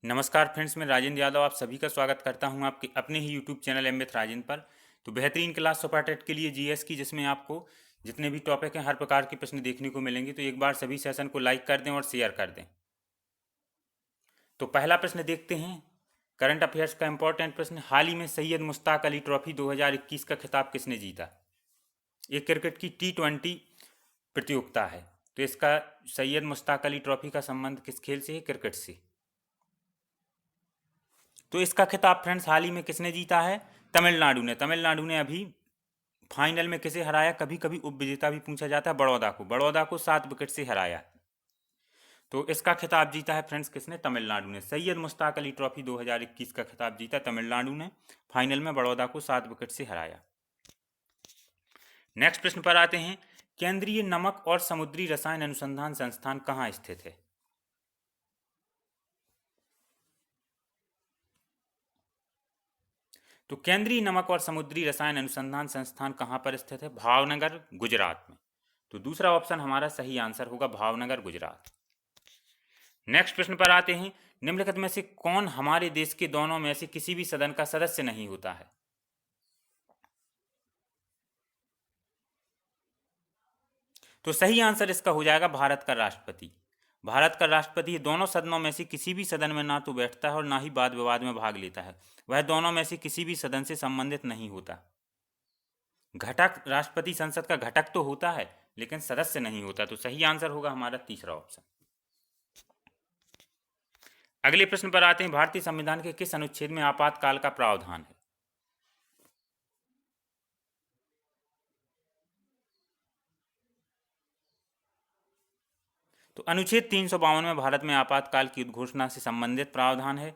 नमस्कार फ्रेंड्स, मैं राजेंद्र यादव आप सभी का स्वागत करता हूं आपके अपने ही YouTube channel M with Rajendra पर। तो बेहतरीन क्लास सुपर टेट के लिए जीएस की, जिसमें आपको जितने भी टॉपिक हैं हर प्रकार के प्रश्न देखने को मिलेंगे। तो एक बार सभी सेशन को लाइक कर दें और शेयर कर दें। तो पहला प्रश्न देखते हैं, करंट अफेयर्स का इंपॉर्टेंट प्रश्न। हाल ही में सैयद मुश्ताक अली ट्रॉफी 2021 का खिताब किसने जीता? ये क्रिकेट की T20 प्रतियोगिता है। तो इसका सैयद मुश्ताक अली ट्रॉफी का संबंध किस खेल से है? क्रिकेट से। तो इसका खिताब फ्रेंड्स हाल ही में किसने जीता है? तमिलनाडु ने। तमिलनाडु ने अभी फाइनल में किसे हराया? कभी कभी उपविजेता भी पूछा जाता है, बड़ौदा को 7 विकेट से हराया। तो इसका खिताब जीता है फ्रेंड्स किसने? तमिलनाडु ने। सैयद मुश्ताक अली ट्रॉफी 2021 का खिताब जीता तमिलनाडु ने, फाइनल में बड़ौदा को 7 विकेट से हराया। नेक्स्ट प्रश्न पर आते हैं, केंद्रीय नमक और समुद्री रसायन अनुसंधान संस्थान कहाँ स्थित है? तो केंद्रीय नमक और समुद्री रसायन अनुसंधान संस्थान कहाँ पर स्थित है? भावनगर, गुजरात में। तो दूसरा ऑप्शन हमारा सही आंसर होगा, भावनगर, गुजरात। नेक्स्ट प्रश्न पर आते हैं, निम्नलिखित में से कौन हमारे देश के दोनों में से किसी भी सदन का सदस्य नहीं होता है? तो सही आंसर इसका हो जाएगा भारत का राष्ट्रपति। भारत का राष्ट्रपति दोनों सदनों में से किसी भी सदन में ना तो बैठता है और ना ही वाद विवाद में भाग लेता है। वह दोनों में से किसी भी सदन से संबंधित नहीं होता। घटक, राष्ट्रपति संसद का घटक तो होता है लेकिन सदस्य नहीं होता। तो सही आंसर होगा हमारा तीसरा ऑप्शन। अगले प्रश्न पर आते हैं, भारतीय संविधान के किस अनुच्छेद में आपातकाल का प्रावधान है? तो अनुच्छेद 352 में भारत में आपातकाल की उद्घोषणा से संबंधित प्रावधान है।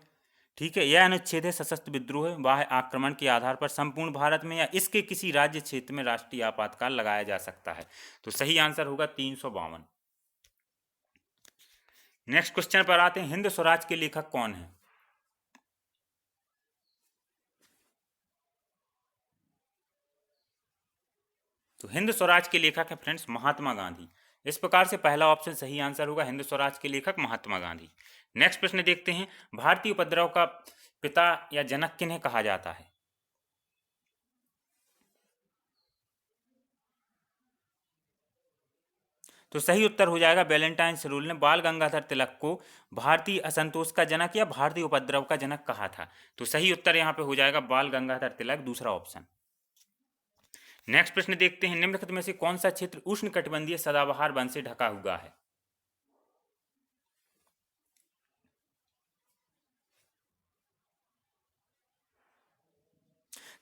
ठीक है, यह अनुच्छेद है, सशस्त्र विद्रोह, बाह्य आक्रमण के आधार पर संपूर्ण भारत में या इसके किसी राज्य क्षेत्र में राष्ट्रीय आपातकाल लगाया जा सकता है। तो सही आंसर होगा 352। नेक्स्ट क्वेश्चन पर आते हैं, हिंद स्वराज के लेखक कौन है? तो हिंद स्वराज के लेखक है फ्रेंड्स महात्मा गांधी। इस प्रकार से पहला ऑप्शन सही आंसर होगा, हिंद स्वराज के लेखक महात्मा गांधी। नेक्स्ट प्रश्न देखते हैं, भारतीय उपद्रव का पिता या जनक किन्हें कहा जाता है? तो सही उत्तर हो जाएगा वैलेंटाइन रूल ने बाल गंगाधर तिलक को भारतीय असंतोष का जनक या भारतीय उपद्रव का जनक कहा था। तो सही उत्तर यहाँ पे हो जाएगा बाल गंगाधर तिलक, दूसरा ऑप्शन। नेक्स्ट प्रश्न देखते हैं, निम्नलिखित में से कौन सा क्षेत्र उष्णकटिबंधीय सदाबहार वन से ढका हुआ है?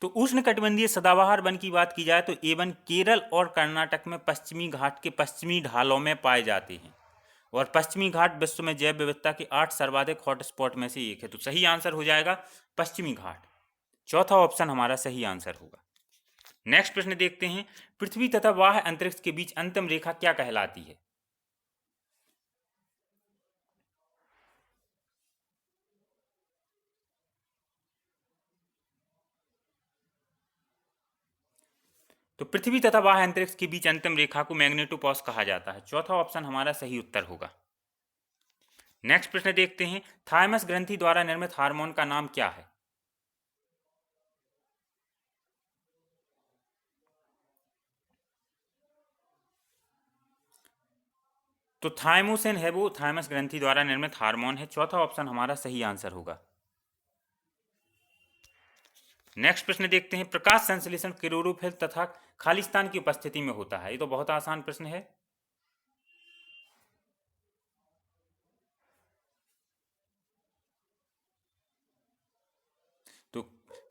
तो उष्णकटिबंधीय सदाबहार वन की बात की जाए तो ये वन केरल और कर्नाटक में पश्चिमी घाट के पश्चिमी ढालों में पाए जाते हैं और पश्चिमी घाट विश्व में जैव विविधता के 8 सर्वाधिक हॉटस्पॉट में से एक है। तो सही आंसर हो जाएगा पश्चिमी घाट, चौथा ऑप्शन हमारा सही आंसर होगा। नेक्स्ट प्रश्न देखते हैं, पृथ्वी तथा बाह्य अंतरिक्ष के बीच अंतिम रेखा क्या कहलाती है? तो पृथ्वी तथा बाह्य अंतरिक्ष के बीच अंतिम रेखा को मैग्नेटोपॉज कहा जाता है, चौथा ऑप्शन हमारा सही उत्तर होगा। नेक्स्ट प्रश्न देखते हैं, थाइमस ग्रंथि द्वारा निर्मित हार्मोन का नाम क्या है? तो थाइमोसिन है वो थाइमस ग्रंथि द्वारा निर्मित हार्मोन है, चौथा ऑप्शन हमारा सही आंसर होगा। नेक्स्ट प्रश्न देखते हैं, प्रकाश संश्लेषण क्लोरोफिल तथा खालिस्तान की उपस्थिति में होता है। ये तो बहुत आसान प्रश्न है। तो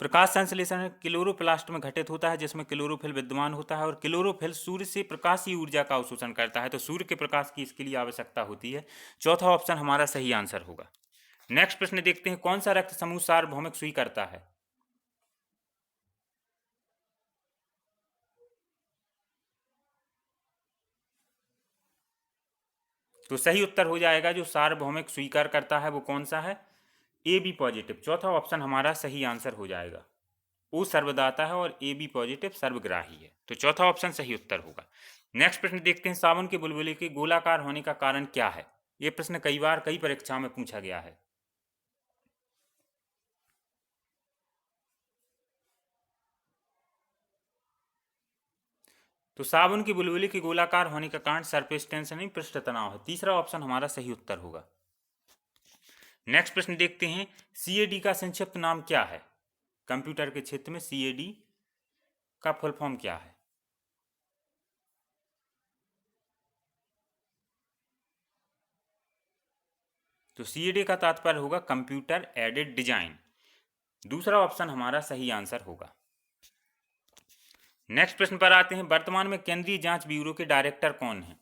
प्रकाश संश्लेषण क्लोरोप्लास्ट में घटित होता है, जिसमें क्लोरोफिल विद्यमान होता है और क्लोरोफिल सूर्य से प्रकाशीय ऊर्जा का अवशोषण करता है। तो सूर्य के प्रकाश की इसके लिए आवश्यकता होती है, चौथा ऑप्शन हमारा सही आंसर होगा। नेक्स्ट प्रश्न देखते हैं, कौन सा रक्त समूह सार्वभौमिक सुई करता है? तो सही उत्तर हो जाएगा जो सार्वभौमिक स्वीकार करता है वो कौन सा है? ए बी पॉजिटिव, चौथा ऑप्शन हमारा सही आंसर हो जाएगा। ओ सर्वदाता है और ए बी पॉजिटिव सर्वग्राही है, तो चौथा ऑप्शन सही उत्तर होगा। नेक्स्ट प्रश्न देखते हैं, सावन के बुलबुले के गोलाकार होने का कारण क्या है? ये प्रश्न कई बार कई परीक्षाओं में पूछा गया है। तो साबुन की बुलबुली के गोलाकार होने का कारण सरफेस टेंशन नहीं, पृष्ठ तनाव है। तीसरा ऑप्शन हमारा सही उत्तर होगा। नेक्स्ट प्रश्न देखते हैं, सीएडी का संक्षिप्त नाम क्या है? कंप्यूटर के क्षेत्र में सीएडी का फुल फॉर्म क्या है? तो सीएडी का तात्पर्य होगा कंप्यूटर एडेड डिजाइन। दूसरा ऑप्शन हमारा सही आंसर होगा। नेक्स्ट प्रश्न पर आते हैं, वर्तमान में केंद्रीय जांच ब्यूरो के डायरेक्टर कौन हैं?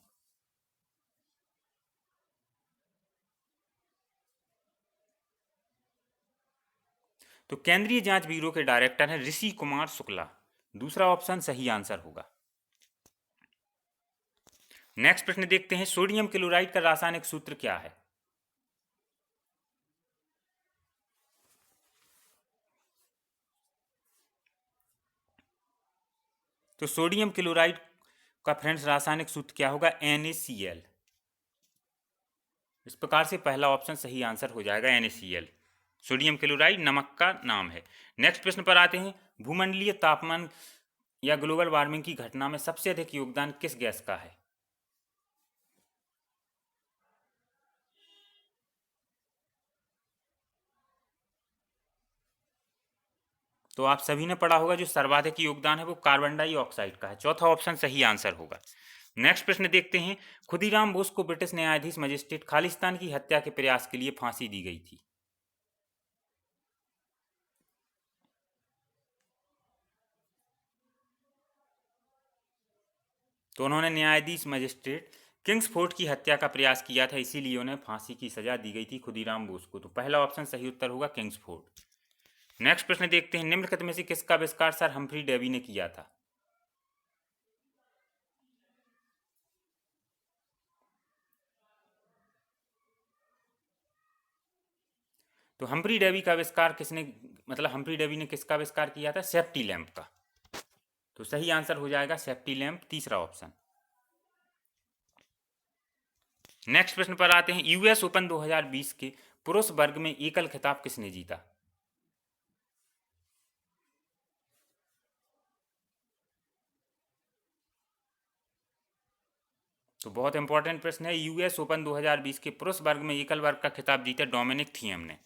तो केंद्रीय जांच ब्यूरो के डायरेक्टर हैं ऋषि कुमार शुक्ला। दूसरा ऑप्शन सही आंसर होगा। नेक्स्ट प्रश्न देखते हैं, सोडियम क्लोराइड का रासायनिक सूत्र क्या है? तो सोडियम क्लोराइड का फ्रेंड्स रासायनिक सूत्र क्या होगा? NaCl। इस प्रकार से पहला ऑप्शन सही आंसर हो जाएगा, NaCl। सोडियम क्लोराइड नमक का नाम है। नेक्स्ट प्रश्न पर आते हैं, भूमंडलीय तापमान या ग्लोबल वार्मिंग की घटना में सबसे अधिक योगदान किस गैस का है? तो आप सभी ने पढ़ा होगा, जो सर्वाधिक योगदान है वो कार्बन डाइऑक्साइड का है। चौथा ऑप्शन सही आंसर होगा। नेक्स्ट प्रश्न देखते हैं, खुदीराम बोस को ब्रिटिश न्यायाधीश मजिस्ट्रेट खालिस्तान की हत्या के प्रयास के लिए फांसी दी गई थी। तो उन्होंने न्यायाधीश मजिस्ट्रेट किंग्सफोर्ड की हत्या का प्रयास किया था, इसीलिए उन्हें फांसी की सजा दी गई थी खुदीराम बोस को। तो पहला ऑप्शन सही उत्तर होगा किंग्सफोर्ड। नेक्स्ट प्रश्न देखते हैं, निम्नलिखित में से किसका आविष्कार सर हम्फ्री डेवी ने किया था? तो हम्फ्री डेवी का आविष्कार किसने, मतलब हम्फ्री डेवी ने किसका आविष्कार किया था? सेफ्टी लैंप का। तो सही आंसर हो जाएगा सेफ्टी लैंप, तीसरा ऑप्शन। नेक्स्ट प्रश्न पर आते हैं, यूएस ओपन 2020 के पुरुष वर्ग में एकल खिताब किसने जीता? तो बहुत इंपॉर्टेंट प्रश्न है। यूएस ओपन 2020 के पुरुष वर्ग में एकल वर्ग का खिताब जीता डोमिनिक थियम ने।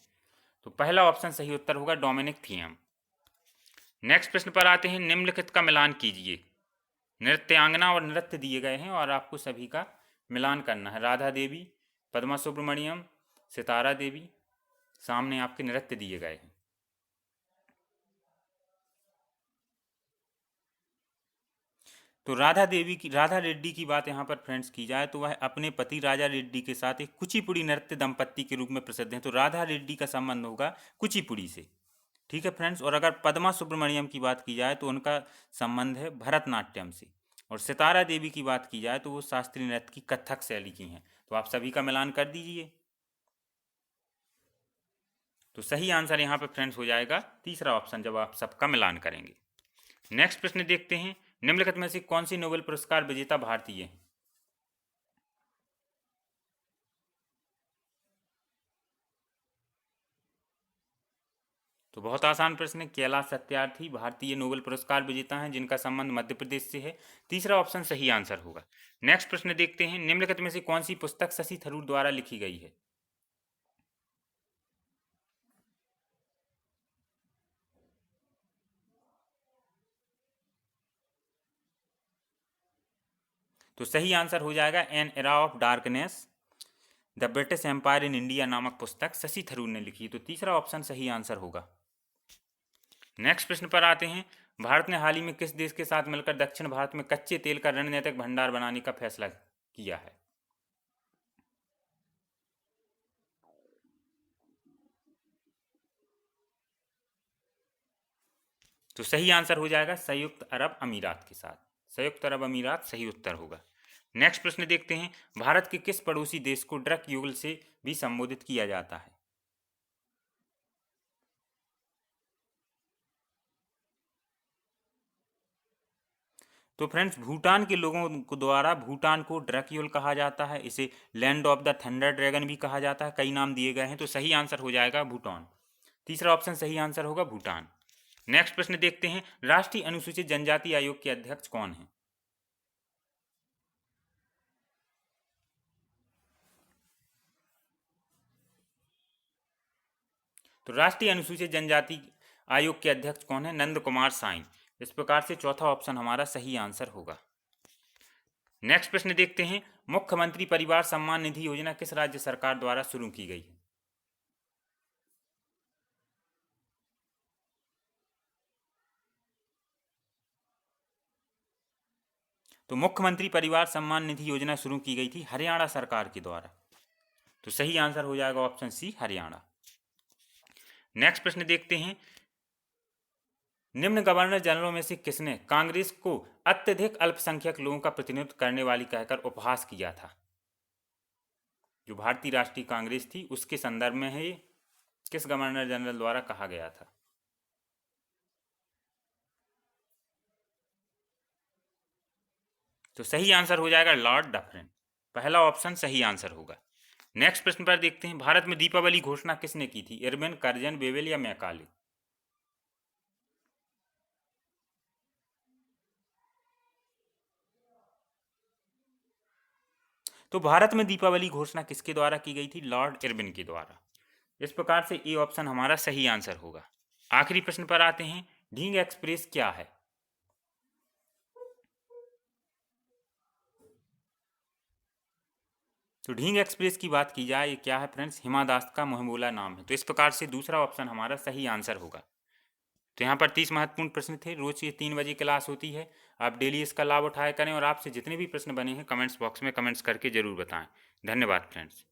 तो पहला ऑप्शन सही उत्तर होगा डोमिनिक थियम। नेक्स्ट प्रश्न पर आते हैं, निम्नलिखित का मिलान कीजिए। नृत्यांगना और नृत्य दिए गए हैं और आपको सभी का मिलान करना है। राधा देवी, पद्मा सुब्रमण्यम, सितारा देवी, सामने आपके नृत्य दिए गए हैं। तो राधा रेड्डी की बात यहाँ पर फ्रेंड्स की जाए तो वह अपने पति राजा रेड्डी के साथ एक कुचिपुड़ी नृत्य दंपत्ति के रूप में प्रसिद्ध हैं। तो राधा रेड्डी का संबंध होगा कुचिपुड़ी से। ठीक है फ्रेंड्स। और अगर पद्मा सुब्रमण्यम की बात की जाए तो उनका संबंध है भरतनाट्यम से। और सितारा देवी की बात की जाए तो वो शास्त्रीय नृत्य की कथक शैली की हैं। तो आप सभी का मिलान कर दीजिए। तो सही आंसर यहाँ पर फ्रेंड्स हो जाएगा तीसरा ऑप्शन, जब आप सबका मिलान करेंगे। नेक्स्ट प्रश्न देखते हैं, निम्नलिखित में से कौन सी नोबेल पुरस्कार विजेता भारतीय है? तो बहुत आसान प्रश्न है। कैलाश सत्यार्थी भारतीय नोबेल पुरस्कार विजेता हैं जिनका संबंध मध्य प्रदेश से है। तीसरा ऑप्शन सही आंसर होगा। नेक्स्ट प्रश्न देखते हैं, निम्नलिखित में से कौन सी पुस्तक शशि थरूर द्वारा लिखी गई है? तो सही आंसर हो जाएगा an era of darkness the British empire in India नामक पुस्तक शशि थरूर ने लिखी है। तो तीसरा ऑप्शन सही आंसर होगा। नेक्स्ट प्रश्न पर आते हैं, भारत ने हाल ही में किस देश के साथ मिलकर दक्षिण भारत में कच्चे तेल का रणनीतिक भंडार बनाने का फैसला किया है? तो सही आंसर हो जाएगा संयुक्त अरब अमीरात के साथ। संयुक्त अरब अमीरात सही उत्तर होगा। नेक्स्ट प्रश्न देखते हैं, भारत के किस पड़ोसी देश को ड्रक युगल से भी संबोधित किया जाता है? तो फ्रेंड्स, भूटान के लोगों को द्वारा भूटान को ड्रक्यूल कहा जाता है। इसे land of the thunder dragon भी कहा जाता है। कई नाम दिए गए हैं। तो सही आंसर हो जाएगा भूटान। तीसरा ऑप्शन सही आंसर होगा भूटान। नेक्स्ट प्रश्न देखते हैं, राष्ट्रीय अनुसूचित जनजाति आयोग के अध्यक्ष कौन हैं? तो राष्ट्रीय अनुसूचित जनजाति आयोग के अध्यक्ष कौन है? नंद कुमार साइन। इस प्रकार से चौथा ऑप्शन हमारा सही आंसर होगा। नेक्स्ट प्रश्न देखते हैं, मुख्यमंत्री परिवार सम्मान निधि योजना किस राज्य सरकार द्वारा शुरू की गई है? तो मुख्यमंत्री परिवार सम्मान निधि योजना शुरू की गई थी हरियाणा सरकार के द्वारा। तो सही आंसर हो जाएगा ऑप्शन सी, हरियाणा। नेक्स्ट प्रश्न देखते हैं, निम्न गवर्नर जनरलों में से किसने कांग्रेस को अत्यधिक अल्पसंख्यक लोगों का प्रतिनिधित्व करने वाली कहकर उपहास किया था? जो भारतीय राष्ट्रीय कांग्रेस थी उसके संदर्भ में है, किस गवर्नर जनरल द्वारा कहा गया था? तो सही आंसर हो जाएगा लॉर्ड डफरिन। पहला ऑप्शन सही आंसर होगा। नेक्स्ट प्रश्न पर देखते हैं, भारत में दीपावली घोषणा किसने की थी? इरविन, कर्जन, बेवेल या मैकाले? तो भारत में दीपावली घोषणा किसके द्वारा की गई थी? लॉर्ड इरविन के द्वारा। इस प्रकार से ए ऑप्शन हमारा सही आंसर होगा। आखिरी प्रश्न पर आते हैं, ढींग एक्सप्रेस क्या है? तो ढींग एक्सप्रेस की बात की जाए, ये क्या है फ्रेंड्स? हिमा दास का मुंह बोला नाम है। तो इस प्रकार से दूसरा ऑप्शन हमारा सही आंसर होगा। तो यहाँ पर 30 महत्वपूर्ण प्रश्न थे। रोज ये 3 बजे क्लास होती है, आप डेली इसका लाभ उठाया करें और आपसे जितने भी प्रश्न बने हैं कमेंट्स बॉक्स में कमेंट्स करके जरूर बताएं। धन्यवाद फ्रेंड्स।